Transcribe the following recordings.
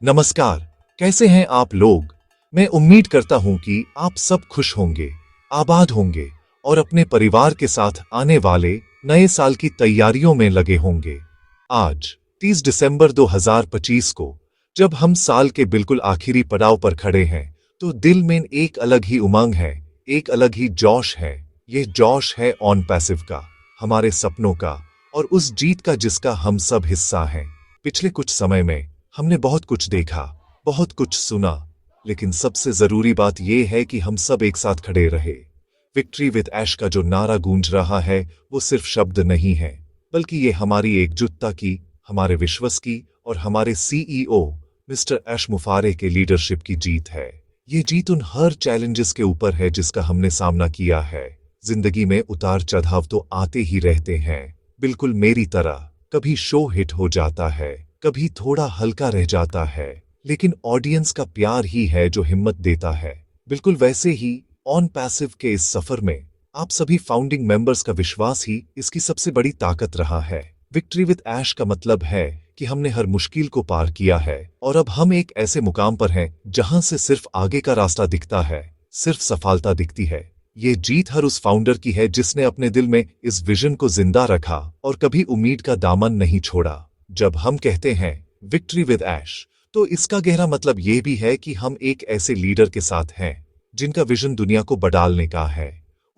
नमस्कार। कैसे हैं आप लोग? मैं उम्मीद करता हूं कि आप सब खुश होंगे, आबाद होंगे और अपने परिवार के साथ आने वाले नए साल की तैयारियों में लगे होंगे। आज 30 दिसंबर 2025 को जब हम साल के बिल्कुल आखिरी पड़ाव पर खड़े हैं, तो दिल में एक अलग ही उमंग है, एक अलग ही जोश है। यह जोश है ऑन पैसिव का, हमारे सपनों का और उस जीत का जिसका हम सब हिस्सा हैं। पिछले कुछ समय में हमने बहुत कुछ देखा, बहुत कुछ सुना, लेकिन सबसे जरूरी बात यह है कि हम सब एक साथ खड़े रहे। विक्ट्री विद ऐश का जो नारा गूंज रहा है, वो सिर्फ शब्द नहीं है, बल्कि ये हमारी एकजुटता की, हमारे विश्वास की और हमारे सीईओ मिस्टर ऐश मुफारे के लीडरशिप की जीत है। ये जीत उन हर चैलेंजेस के ऊपर है जिसका हमने सामना किया है। जिंदगी में उतार चढ़ाव तो आते ही रहते हैं, बिल्कुल मेरी तरह। कभी शो हिट हो जाता है, कभी थोड़ा हल्का रह जाता है, लेकिन ऑडियंस का प्यार ही है जो हिम्मत देता है। बिल्कुल वैसे ही ऑन पैसिव के इस सफर में आप सभी फाउंडिंग मेंबर्स का विश्वास ही इसकी सबसे बड़ी ताकत रहा है। विक्ट्री विद ऐश का मतलब है कि हमने हर मुश्किल को पार किया है और अब हम एक ऐसे मुकाम पर हैं जहां से सिर्फ आगे का रास्ता दिखता है, सिर्फ सफलता दिखती है। ये जीत हर उस फाउंडर की है जिसने अपने दिल में इस विजन को जिंदा रखा और कभी उम्मीद का दामन नहीं छोड़ा। जब हम कहते हैं विक्ट्री विद ऐश, तो इसका गहरा मतलब यह भी है कि हम एक ऐसे लीडर के साथ हैं जिनका विजन दुनिया को बदलने का है।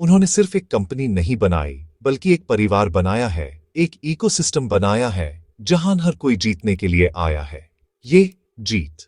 उन्होंने सिर्फ एक कंपनी नहीं बनाई, बल्कि एक परिवार बनाया है, एक इकोसिस्टम बनाया है जहां हर कोई जीतने के लिए आया है। ये जीत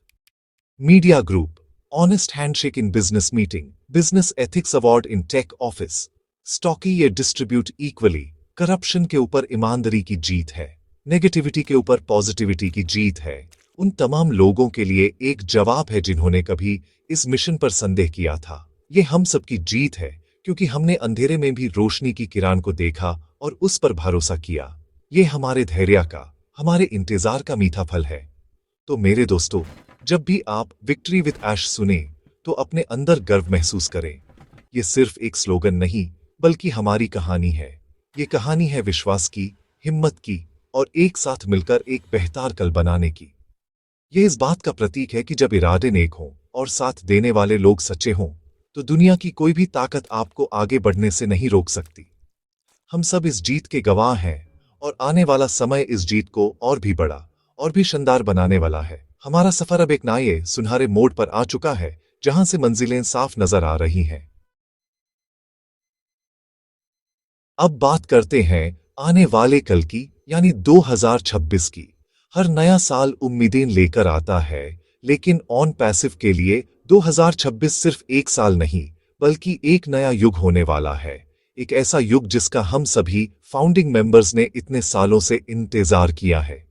media group, honest handshake in business meeting, business ethics award in tech office, स्टॉकी ये डिस्ट्रीब्यूट इक्वली, करप्शन के ऊपर ईमानदारी की जीत है, नेगेटिविटी के ऊपर पॉजिटिविटी की जीत है। उन तमाम लोगों के लिए एक जवाब है जिन्होंने कभी इस मिशन पर संदेह किया था। ये हम सबकी जीत है क्योंकि हमने अंधेरे में भी रोशनी की किरण को देखा और उस पर भरोसा किया। ये हमारे धैर्य का, हमारे इंतजार का मीठा फल है। तो मेरे दोस्तों, जब भी आप विक्ट्री विद ऐश सुने तो अपने अंदर गर्व महसूस करें। ये सिर्फ एक स्लोगन नहीं, बल्कि हमारी कहानी है। ये कहानी है विश्वास की, हिम्मत की और एक साथ मिलकर एक बेहतर कल बनाने की। यह इस बात का प्रतीक है कि जब इरादे नेक हों और साथ देने वाले लोग सच्चे हों, तो दुनिया की कोई भी ताकत आपको आगे बढ़ने से नहीं रोक सकती। हम सब इस जीत के गवाह हैं और आने वाला समय इस जीत को और भी बड़ा और भी शानदार बनाने वाला है। हमारा सफर अब एक नए सुनहरे मोड़ पर आ चुका है, जहां से मंजिलें साफ नजर आ रही हैं। अब बात करते हैं आने वाले कल की, यानी 2026 की। हर नया साल उम्मीदें लेकर आता है, लेकिन ऑन पैसिव के लिए 2026 सिर्फ एक साल नहीं, बल्कि एक नया युग होने वाला है। एक ऐसा युग जिसका हम सभी फाउंडिंग मेंबर्स ने इतने सालों से इंतजार किया है।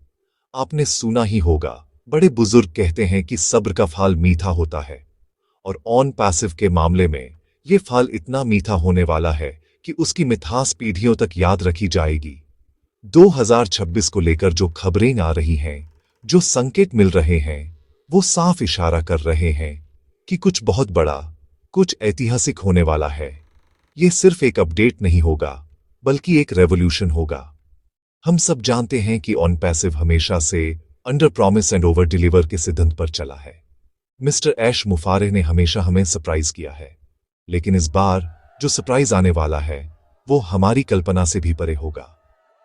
आपने सुना ही होगा, बड़े बुजुर्ग कहते हैं कि सब्र का फल मीठा होता है, और ऑन पैसिव के मामले में ये फल इतना मीठा होने वाला है कि उसकी मिठास पीढ़ियों तक याद रखी जाएगी। 2026 को लेकर जो खबरें आ रही हैं, जो संकेत मिल रहे हैं, वो साफ इशारा कर रहे हैं कि कुछ बहुत बड़ा, कुछ ऐतिहासिक होने वाला है। ये सिर्फ एक अपडेट नहीं होगा, बल्कि एक रेवोल्यूशन होगा। हम सब जानते हैं कि ऑन पैसिव हमेशा से under promise and over deliver के सिद्धांत पर चला है। मिस्टर ऐश मुफारे ने हमेशा हमें सरप्राइज किया है, लेकिन इस बार जो सरप्राइज आने वाला है, वो हमारी कल्पना से भी परे होगा।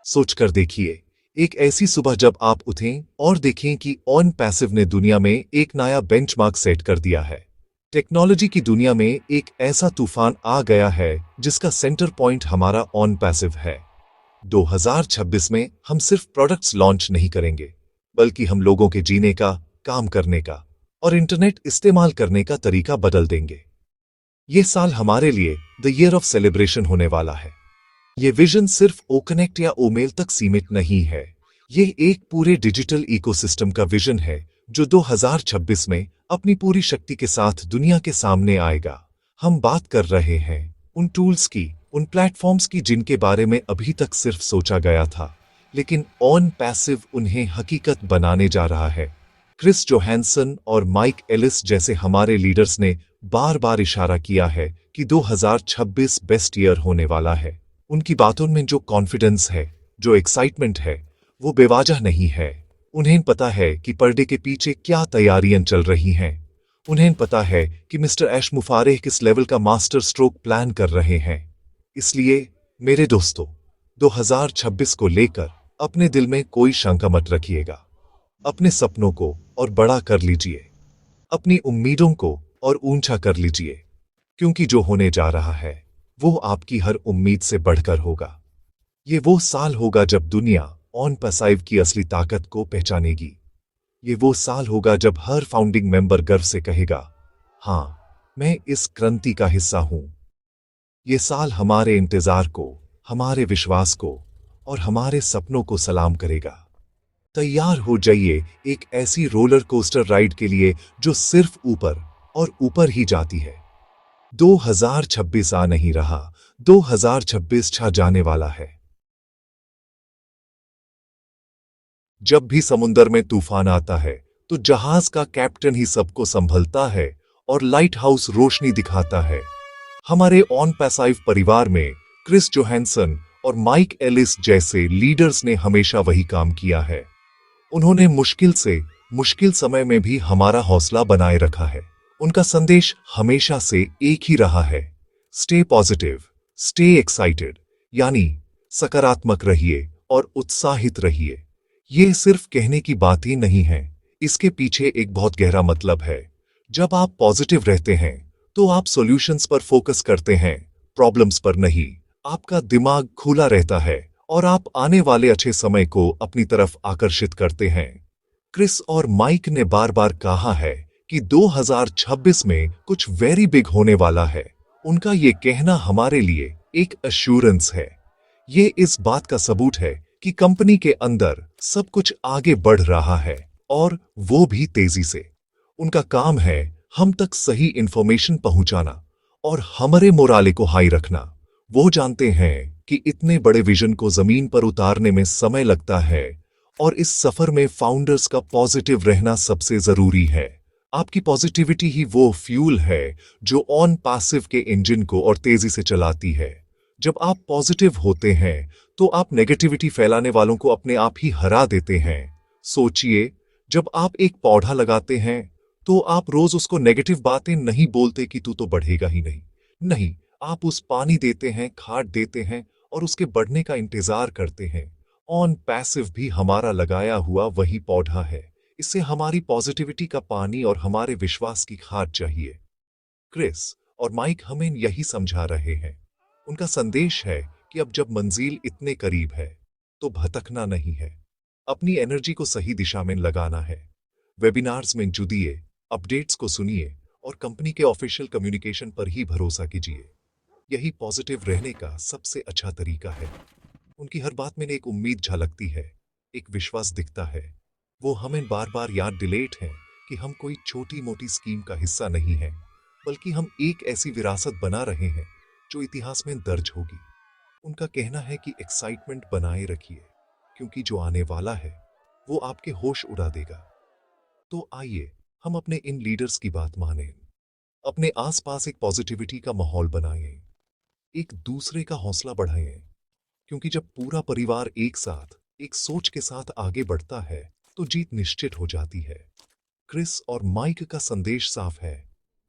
सोचकर देखिए, एक ऐसी सुबह जब आप उठें और देखें कि ऑन पैसिव ने दुनिया में एक नया बेंचमार्क सेट कर दिया है। टेक्नोलॉजी की दुनिया में एक ऐसा तूफान आ गया है जिसका सेंटर पॉइंट हमारा ऑन पैसिव है। 2026 में हम सिर्फ प्रोडक्ट्स लॉन्च नहीं करेंगे, बल्कि हम लोगों के जीने का, काम करने का और इंटरनेट इस्तेमाल करने का तरीका बदल देंगे। ये साल हमारे लिए द ईयर ऑफ सेलिब्रेशन होने वाला है। ये विजन सिर्फ ओकनेक्ट या ओमेल तक सीमित नहीं है। ये एक पूरे डिजिटल इकोसिस्टम का विजन है जो 2026 में अपनी पूरी शक्ति के साथ दुनिया के सामने आएगा। हम बात कर रहे हैं उन टूल्स की, उन प्लेटफॉर्म्स की जिनके बारे में अभी तक सिर्फ सोचा गया था, लेकिन ऑन पैसिव उन्हें हकीकत बनाने जा रहा है। क्रिस जोहानसन और माइक एलिस जैसे हमारे लीडर्स ने बार बार इशारा किया है कि 2026 बेस्ट ईयर होने वाला है। उनकी बातों में जो कॉन्फिडेंस है, जो एक्साइटमेंट है, वो बेवजह नहीं है। उन्हें पता है कि पर्दे के पीछे क्या तैयारियां चल रही हैं। उन्हें पता है कि मिस्टर ऐश मुफारेह किस लेवल का मास्टर स्ट्रोक प्लान कर रहे हैं। इसलिए मेरे दोस्तों, 2026 को लेकर अपने दिल में कोई शंका मत रखिएगा। अपने सपनों को और बड़ा कर लीजिए, अपनी उम्मीदों को और ऊंचा कर लीजिए, क्योंकि जो होने जा रहा है वो आपकी हर उम्मीद से बढ़कर होगा। ये वो साल होगा जब दुनिया ऑन पैसिव की असली ताकत को पहचानेगी। ये वो साल होगा जब हर फाउंडिंग मेंबर गर्व से कहेगा, हाँ, मैं इस क्रांति का हिस्सा हूं। ये साल हमारे इंतजार को, हमारे विश्वास को और हमारे सपनों को सलाम करेगा। तैयार हो जाइए एक ऐसी रोलर कोस्टर राइड के लिए जो सिर्फ ऊपर और ऊपर ही जाती है। 2026 आ नहीं रहा, 2026 छा जाने वाला है। जब भी समुंदर में तूफान आता है तो जहाज का कैप्टन ही सबको संभलता है और लाइट हाउस रोशनी दिखाता है। हमारे ऑन पैसिव परिवार में क्रिस जोहानसन और माइक एलिस जैसे लीडर्स ने हमेशा वही काम किया है। उन्होंने मुश्किल से मुश्किल समय में भी हमारा हौसला बनाए रखा है। उनका संदेश हमेशा से एक ही रहा है, स्टे पॉजिटिव, स्टे एक्साइटेड, यानी सकारात्मक रहिए और उत्साहित रहिए। ये सिर्फ कहने की बात ही नहीं है, इसके पीछे एक बहुत गहरा मतलब है। जब आप पॉजिटिव रहते हैं तो आप सॉल्यूशंस पर फोकस करते हैं, प्रॉब्लम्स पर नहीं। आपका दिमाग खुला रहता है और आप आने वाले अच्छे समय को अपनी तरफ आकर्षित करते हैं। क्रिस और माइक ने बार बार कहा है कि 2026 में कुछ वेरी बिग होने वाला है। उनका ये कहना हमारे लिए एक एश्योरेंस है। ये इस बात का सबूत है कि कंपनी के अंदर सब कुछ आगे बढ़ रहा है और वो भी तेजी से। उनका काम है हम तक सही इंफॉर्मेशन पहुंचाना और हमारे मोराले को हाई रखना। वो जानते हैं कि इतने बड़े विजन को जमीन पर उतारने में समय लगता है और इस सफर में फाउंडर्स का पॉजिटिव रहना सबसे जरूरी है। आपकी पॉजिटिविटी ही वो फ्यूल है जो ऑन पैसिव के इंजन को और तेजी से चलाती है। जब आप पॉजिटिव होते हैं तो आप नेगेटिविटी फैलाने वालों को अपने आप ही हरा देते हैं। सोचिए, जब आप एक पौधा लगाते हैं तो आप रोज उसको नेगेटिव बातें नहीं बोलते कि तू तो बढ़ेगा ही नहीं। नहीं, आप उस पानी देते हैं, खाद देते हैं और उसके बढ़ने का इंतजार करते हैं। ऑन पैसिव भी हमारा लगाया हुआ वही पौधा है। इससे हमारी पॉजिटिविटी का पानी और हमारे विश्वास की खाद चाहिए। क्रिस और माइक हमें यही समझा रहे हैं। उनका संदेश है कि अब जब मंजिल इतने करीब है तो भटकना नहीं है, अपनी एनर्जी को सही दिशा में लगाना है। वेबिनार्स में जुड़िए, अपडेट्स को सुनिए और कंपनी के ऑफिशियल कम्युनिकेशन पर ही भरोसा कीजिए। यही पॉजिटिव रहने का सबसे अच्छा तरीका है। उनकी हर बात में एक उम्मीद झलकती है, एक विश्वास दिखता है। वो हमें बार बार याद दिलाते हैं कि हम कोई छोटी मोटी स्कीम का हिस्सा नहीं है, बल्कि हम एक ऐसी विरासत बना रहे हैं जो इतिहास में दर्ज होगी। उनका कहना है कि एक्साइटमेंट बनाए रखिए, क्योंकि जो आने वाला है वो आपके होश उड़ा देगा। तो आइए हम अपने इन लीडर्स की बात मानें, अपने आसपास एक पॉजिटिविटी का माहौल बनाएं, एक दूसरे का हौसला बढ़ाएं, क्योंकि जब पूरा परिवार एक साथ एक सोच के साथ आगे बढ़ता है तो जीत निश्चित हो जाती है। क्रिस और माइक का संदेश साफ है,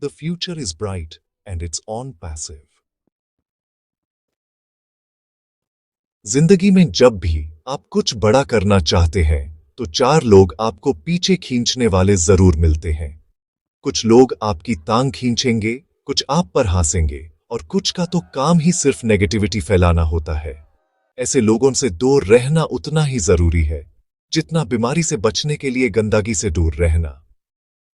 the future is bright and it's on passive. जिंदगी में जब भी आप कुछ बड़ा करना चाहते हैं तो 4 लोग आपको पीछे खींचने वाले जरूर मिलते हैं। कुछ लोग आपकी टांग खींचेंगे, कुछ आप पर हंसेंगे और कुछ का तो काम ही सिर्फ नेगेटिविटी फैलाना होता है। ऐसे लोगों से दूर रहना उतना ही जरूरी है जितना बीमारी से बचने के लिए गंदगी से दूर रहना।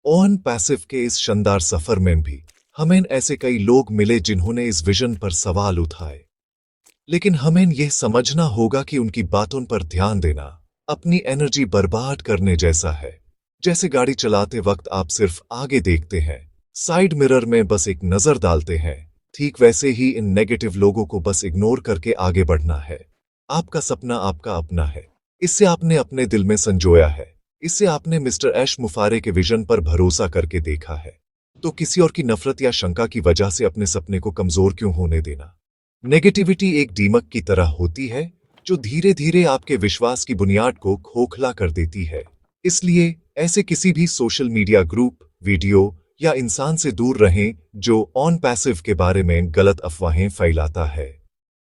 ऑन पैसिव के इस शानदार सफर में भी हमें ऐसे कई लोग मिले जिन्होंने इस विजन पर सवाल उठाए, लेकिन हमें यह समझना होगा कि उनकी बातों पर ध्यान देना अपनी एनर्जी बर्बाद करने जैसा है। जैसे गाड़ी चलाते वक्त आप सिर्फ आगे देखते हैं, साइड मिरर में बस एक नजर डालते हैं, ठीक वैसे ही इन नेगेटिव लोगों को बस इग्नोर करके आगे बढ़ना है। आपका सपना आपका अपना है, इससे आपने अपने दिल में संजोया है, इससे आपने मिस्टर ऐश मुफारे के विजन पर भरोसा करके देखा है। तो किसी और की नफरत या शंका की वजह से अपने सपने को कमजोर क्यों होने देना। नेगेटिविटी एक दीमक की तरह होती है जो धीरे धीरे आपके विश्वास की बुनियाद को खोखला कर देती है। इसलिए ऐसे किसी भी सोशल मीडिया ग्रुप, वीडियो या इंसान से दूर रहें जो ऑन पैसिव के बारे में गलत अफवाहें फैलाता है।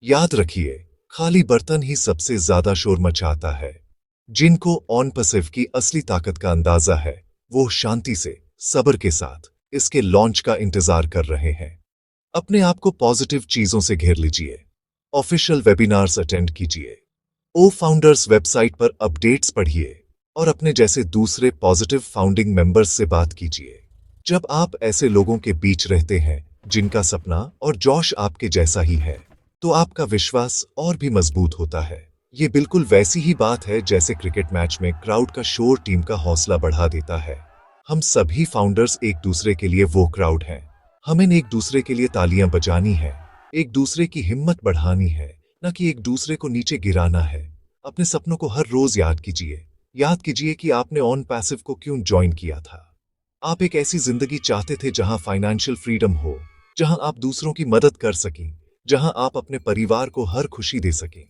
याद रखिए, खाली बर्तन ही सबसे ज्यादा शोर मचाता है। जिनको ऑन पैसिव की असली ताकत का अंदाजा है, वो शांति से, सब्र के साथ इसके लॉन्च का इंतजार कर रहे हैं। अपने आप को पॉजिटिव चीजों से घेर लीजिए, ऑफिशियल वेबिनार्स अटेंड कीजिए, ओ फाउंडर्स वेबसाइट पर अपडेट्स पढ़िए और अपने जैसे दूसरे पॉजिटिव फाउंडिंग मेंबर्स से बात कीजिए। जब आप ऐसे लोगों के बीच रहते हैं जिनका सपना और जोश आपके जैसा ही है, तो आपका विश्वास और भी मजबूत होता है। ये बिल्कुल वैसी ही बात है जैसे क्रिकेट मैच में क्राउड का शोर टीम का हौसला बढ़ा देता है। हम सभी फाउंडर्स एक दूसरे के लिए वो क्राउड हैं। हमें एक दूसरे के लिए तालियां बजानी है, एक दूसरे की हिम्मत बढ़ानी है, न कि एक दूसरे को नीचे गिराना है। अपने सपनों को हर रोज याद कीजिए कि आपने ऑन पैसिव को क्यों ज्वाइन किया था। आप एक ऐसी जिंदगी चाहते थे जहां फाइनेंशियल फ्रीडम हो, जहां आप दूसरों की मदद कर सकें, जहां आप अपने परिवार को हर खुशी दे सकें।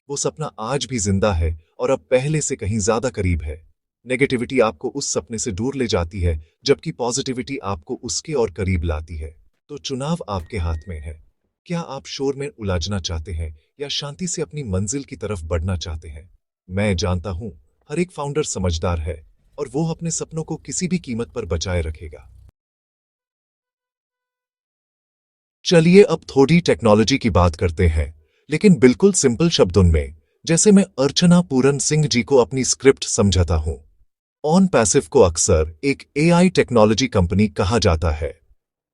वो सपना आज भी जिंदा है और अब पहले से कहीं ज्यादा करीब है। नेगेटिविटी आपको उस सपने से दूर ले जाती है, जबकि पॉजिटिविटी आपको उसके और करीब लाती है। तो चुनाव आपके हाथ में है। क्या आप शोर में उलझना चाहते हैं या शांति से अपनी मंजिल की तरफ बढ़ना चाहते हैं? मैं जानता हूं, हर एक फाउंडर समझदार है और वो अपने सपनों को किसी भी कीमत पर बचाए रखेगा। चलिए अब थोड़ी टेक्नोलॉजी की बात करते हैं, लेकिन बिल्कुल सिंपल शब्दों में, जैसे मैं अर्चना पूरन सिंह जी को अपनी स्क्रिप्ट समझाता हूं। ऑन पैसिव को अक्सर एक एआई टेक्नोलॉजी कंपनी कहा जाता है,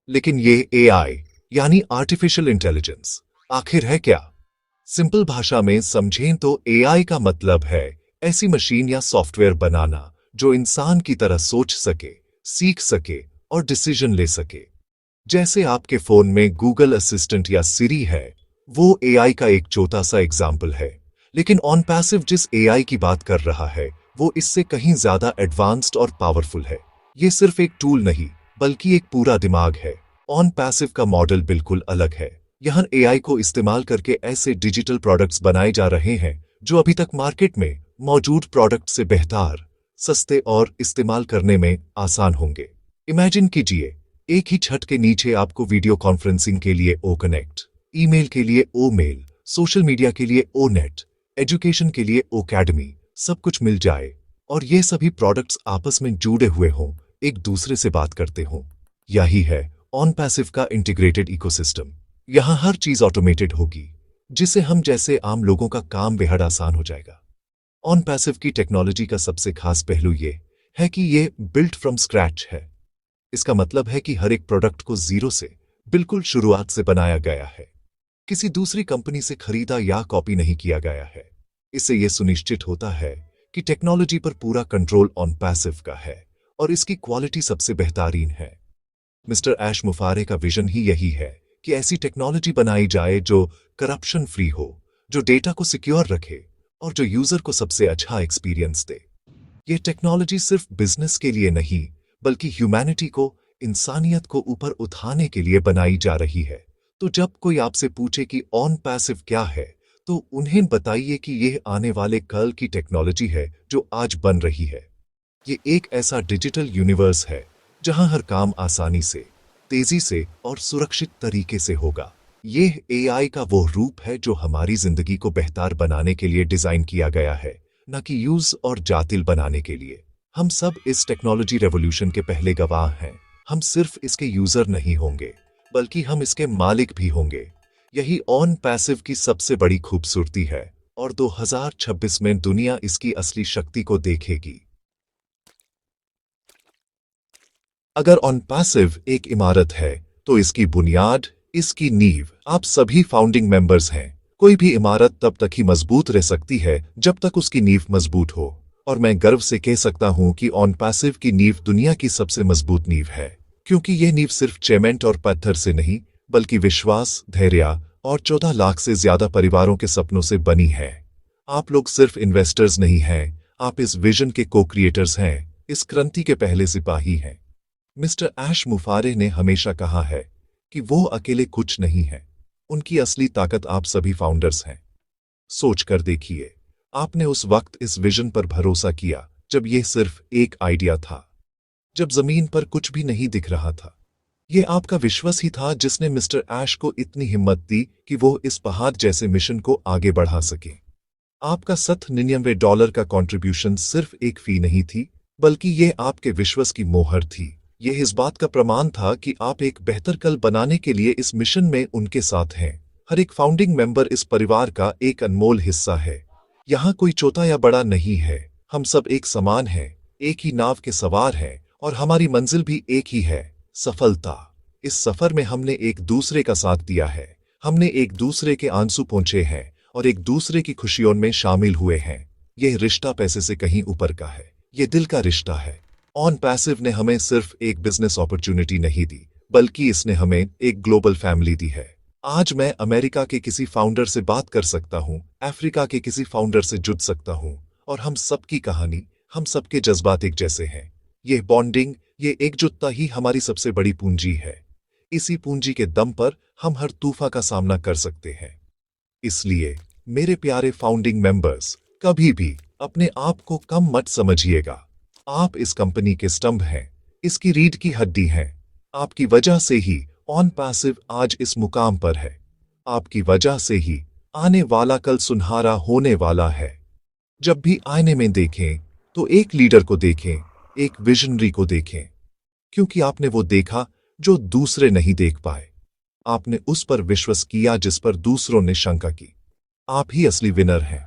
लेकिन ये एआई यानी आर्टिफिशियल इंटेलिजेंस आखिर है क्या? सिंपल भाषा में समझें तो एआई का मतलब है ऐसी मशीन या सॉफ्टवेयर बनाना जो इंसान की तरह सोच सके, सीख सके और डिसीजन ले सके। जैसे आपके फोन में गूगल असिस्टेंट या सिरी है, वो एआई का एक छोटा सा एग्जाम्पल है। लेकिन ऑन पैसिव जिस एआई की बात कर रहा है, वो इससे कहीं ज्यादा एडवांस्ड और पावरफुल है। ये सिर्फ एक टूल नहीं, बल्कि एक पूरा दिमाग है। ऑन पैसिव का मॉडल बिल्कुल अलग है। यहाँ एआई को इस्तेमाल करके ऐसे डिजिटल प्रोडक्ट्स बनाए जा रहे हैं जो अभी तक मार्केट में मौजूद प्रोडक्ट से बेहतर, सस्ते और इस्तेमाल करने में आसान होंगे। इमेजिन कीजिए, एक ही छत के नीचे आपको वीडियो कॉन्फ्रेंसिंग के लिए ओ कनेक्ट, ईमेल के लिए ओ मेल, सोशल मीडिया के लिए ओ नेट, एजुकेशन के लिए ओ अकेडमी, सब कुछ मिल जाए और ये सभी प्रोडक्ट्स आपस में जुड़े हुए हों, एक दूसरे से बात करते हों। यही है ऑन पैसिव का इंटीग्रेटेड इकोसिस्टम। यहाँ हर चीज ऑटोमेटेड होगी, जिससे हम जैसे आम लोगों का काम बेहद आसान हो जाएगा। ऑन पैसिव की टेक्नोलॉजी का सबसे खास पहलू ये है कि ये बिल्ट फ्रॉम स्क्रैच है। इसका मतलब है कि हर एक प्रोडक्ट को जीरो से, बिल्कुल शुरुआत से बनाया गया है। किसी दूसरी कंपनी से खरीदा या कॉपी नहीं किया गया है। इससे यह सुनिश्चित होता है कि टेक्नोलॉजी पर पूरा कंट्रोल ऑन पैसिव का है और इसकी क्वालिटी सबसे बेहतरीन है। मिस्टर ऐश मुफारे का विजन ही यही है कि ऐसी टेक्नोलॉजी बनाई जाए जो करप्शन फ्री हो, जो डेटा को सिक्योर रखे और जो यूजर को सबसे अच्छा एक्सपीरियंस दे। ये टेक्नोलॉजी सिर्फ बिजनेस के लिए नहीं, बल्कि ह्यूमैनिटी को, इंसानियत को ऊपर उठाने के लिए बनाई जा रही है। तो जब कोई आपसे पूछे कि ऑन पैसिव क्या है, तो उन्हें बताइए कि यह आने वाले कल की टेक्नोलॉजी है जो आज बन रही है। ये एक ऐसा डिजिटल यूनिवर्स है जहां हर काम आसानी से, तेजी से और सुरक्षित तरीके से होगा। यह एआई का वो रूप है जो हमारी जिंदगी को बेहतर बनाने के लिए डिजाइन किया गया है, न कि यूज और जातिल बनाने के लिए। हम सब इस टेक्नोलॉजी रेवोल्यूशन के पहले गवाह हैं। हम सिर्फ इसके यूजर नहीं होंगे, बल्कि हम इसके मालिक भी होंगे। यही ऑन पैसिव की सबसे बड़ी खूबसूरती है और 2026 में दुनिया इसकी असली शक्ति को देखेगी। अगर ऑन पैसिव एक इमारत है, तो इसकी बुनियाद, इसकी नींव आप सभी फाउंडिंग मेंबर्स हैं। कोई भी इमारत तब तक ही मजबूत रह सकती है जब तक उसकी नींव मजबूत हो, और मैं गर्व से कह सकता हूं कि ऑन पैसिव की नींव दुनिया की सबसे मजबूत नींव है, क्योंकि यह नींव सिर्फ सीमेंट और पत्थर से नहीं, बल्कि विश्वास, धैर्य और 14 लाख से ज्यादा परिवारों के सपनों से बनी है। आप लोग सिर्फ इन्वेस्टर्स नहीं हैं, आप इस विजन के को क्रिएटर्स हैं, इस क्रांति के पहले सिपाही हैं। मिस्टर ऐश मुफारे ने हमेशा कहा है कि वो अकेले कुछ नहीं है, उनकी असली ताकत आप सभी फाउंडर्स हैं। सोच कर देखिए, आपने उस वक्त इस विजन पर भरोसा किया जब यह सिर्फ एक आइडिया था, जब जमीन पर कुछ भी नहीं दिख रहा था। यह आपका विश्वास ही था जिसने मिस्टर ऐश को इतनी हिम्मत दी कि वो इस पहाड़ जैसे मिशन को आगे बढ़ा सके। आपका $97 का कंट्रीब्यूशन सिर्फ एक फी नहीं थी, बल्कि यह आपके विश्वास की मोहर थी। यह इस बात का प्रमाण था कि आप एक बेहतर कल बनाने के लिए इस मिशन में उनके साथ हैं। हर एक फाउंडिंग मेंबर इस परिवार का एक अनमोल हिस्सा है। यहाँ कोई छोटा या बड़ा नहीं है। हम सब एक समान हैं, एक ही नाव के सवार हैं, और हमारी मंजिल भी एक ही है, सफलता। इस सफर में हमने एक दूसरे का साथ दिया है, हमने एक दूसरे के आंसू पोंछे हैं और एक दूसरे की खुशियों में शामिल हुए हैं। यह रिश्ता पैसे से कहीं ऊपर का है, यह दिल का रिश्ता है। ऑन पैसिव ने हमें सिर्फ एक बिजनेस अपॉर्चुनिटी नहीं दी, बल्कि इसने हमें एक ग्लोबल फैमिली दी है। आज मैं अमेरिका के किसी फाउंडर से बात कर सकता हूं, अफ्रीका के किसी फाउंडर से जुड़ सकता हूं, और हम सबकी कहानी, हम सबके जज्बात एक जैसे हैं। यह बॉन्डिंग, ये एकजुटता ही हमारी सबसे बड़ी पूंजी है। इसी पूंजी के दम पर हम हर तूफान का सामना कर सकते हैं। इसलिए मेरे प्यारे फाउंडिंग मेंबर्स, कभी भी अपने आप को कम मत समझिएगा। आप इस कंपनी के स्तंभ हैं, इसकी रीढ़ की हड्डी हैं। आपकी वजह से ही ऑन पैसिव आज इस मुकाम पर है। आपकी वजह से ही आने वाला कल सुनहरा होने वाला है। जब भी आईने में देखें तो एक लीडर को देखें, एक विजनरी को देखें, क्योंकि आपने वो देखा जो दूसरे नहीं देख पाए। आपने उस पर विश्वास किया जिस पर दूसरों ने शंका की। आप ही असली विनर हैं।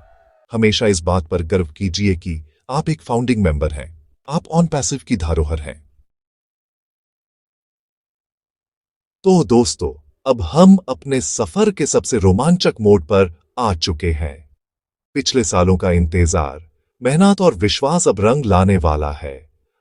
हमेशा इस बात पर गर्व कीजिए कि आप एक फाउंडिंग मेंबर हैं। आप ऑन पैसिव की धरोहर हैं। तो दोस्तों, अब हम अपने सफर के सबसे रोमांचक मोड़ पर आ चुके हैं। पिछले सालों का इंतजार, मेहनत और विश्वास अब रंग लाने वाला है।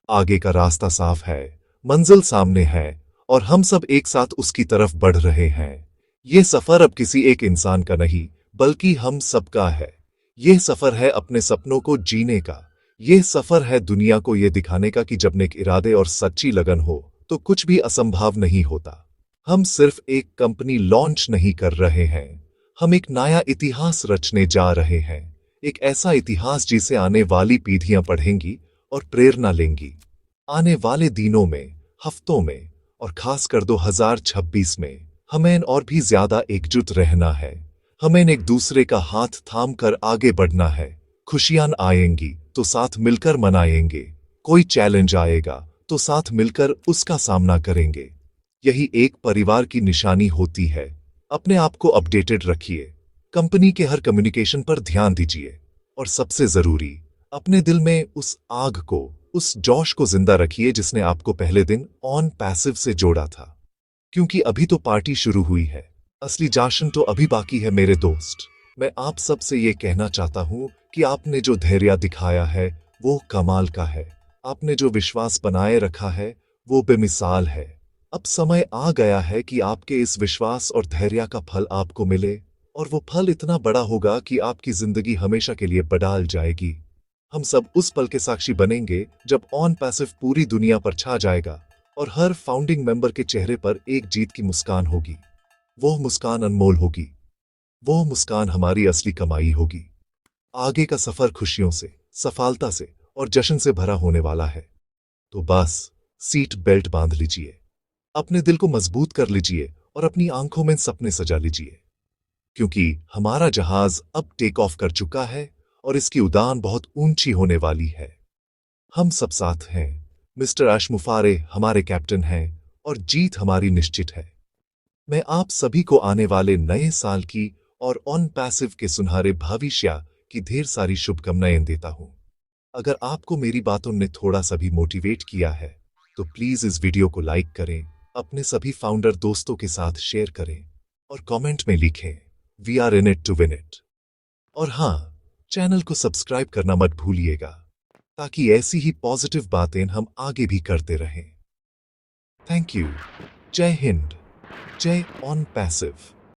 आगे का रास्ता साफ है, मंजिल सामने है, और हम सब एक साथ उसकी तरफ बढ़ रहे हैं। ये सफर अब किसी एक इंसान का नहीं, बल्कि हम सबका है। यह सफर है अपने सपनों को जीने का। यह सफर है दुनिया को यह दिखाने का कि जब नेक इरादे और सच्ची लगन हो तो कुछ भी असंभव नहीं होता। हम सिर्फ एक कंपनी लॉन्च नहीं कर रहे हैं, हम एक नया इतिहास रचने जा रहे हैं। एक ऐसा इतिहास जिसे आने वाली पीढ़ियां पढ़ेंगी और प्रेरणा लेंगी। आने वाले दिनों में, हफ्तों में और खासकर 2026 में हमें और भी ज्यादा एकजुट रहना है। हमें एक दूसरे का हाथ थाम कर आगे बढ़ना है। खुशियां आएंगी तो साथ मिलकर मनाएंगे। कोई चैलेंज आएगा तो साथ मिलकर उसका सामना करेंगे। यही एक परिवार की निशानी होती है। अपने आप को अपडेटेड रखिए, कंपनी के हर कम्युनिकेशन पर ध्यान दीजिए, और सबसे जरूरी, अपने दिल में उस आग को, उस जोश को जिंदा रखिए जिसने आपको पहले दिन ऑन पैसिव से जोड़ा था। क्योंकि अभी तो पार्टी शुरू हुई है, असली जश्न तो अभी बाकी है मेरे दोस्त। मैं आप सबसे ये कहना चाहता हूँ कि आपने जो धैर्य दिखाया है वो कमाल का है। आपने जो विश्वास बनाए रखा है वो बेमिसाल है। अब समय आ गया है कि आपके इस विश्वास और धैर्य का फल आपको मिले, और वो फल इतना बड़ा होगा कि आपकी जिंदगी हमेशा के लिए बदल जाएगी। हम सब उस पल के साक्षी बनेंगे जब ऑन पैसिव पूरी दुनिया पर छा जाएगा और हर फाउंडिंग मेंबर के चेहरे पर एक जीत की मुस्कान होगी। वो मुस्कान अनमोल होगी, वो मुस्कान हमारी असली कमाई होगी। आगे का सफर खुशियों से, सफलता से और जश्न से भरा होने वाला है। तो बस सीट बेल्ट बांध लीजिए, अपने दिल को मजबूत कर लीजिए और अपनी आंखों में सपने सजा लीजिए, क्योंकि हमारा जहाज अब टेक ऑफ कर चुका है और इसकी उड़ान बहुत ऊंची होने वाली है। हम सब साथ हैं। मिस्टर ऐश मुफारे हमारे कैप्टन हैं और जीत हमारी निश्चित है। मैं आप सभी को आने वाले नए साल की और ऑन पैसिव के सुनहरे भविष्य की ढेर सारी शुभकामनाएं देता हूं। अगर आपको मेरी बातों ने थोड़ा सा भी मोटिवेट किया है तो प्लीज इस वीडियो को लाइक करें, अपने सभी फाउंडर दोस्तों के साथ शेयर करें और कमेंट में लिखें, we are in it to win it. और हाँ, चैनल को सब्सक्राइब करना मत भूलिएगा, ताकि ऐसी ही पॉजिटिव बातें हम आगे भी करते रहें। Thank you. जय हिंद, जय ऑन पैसिव।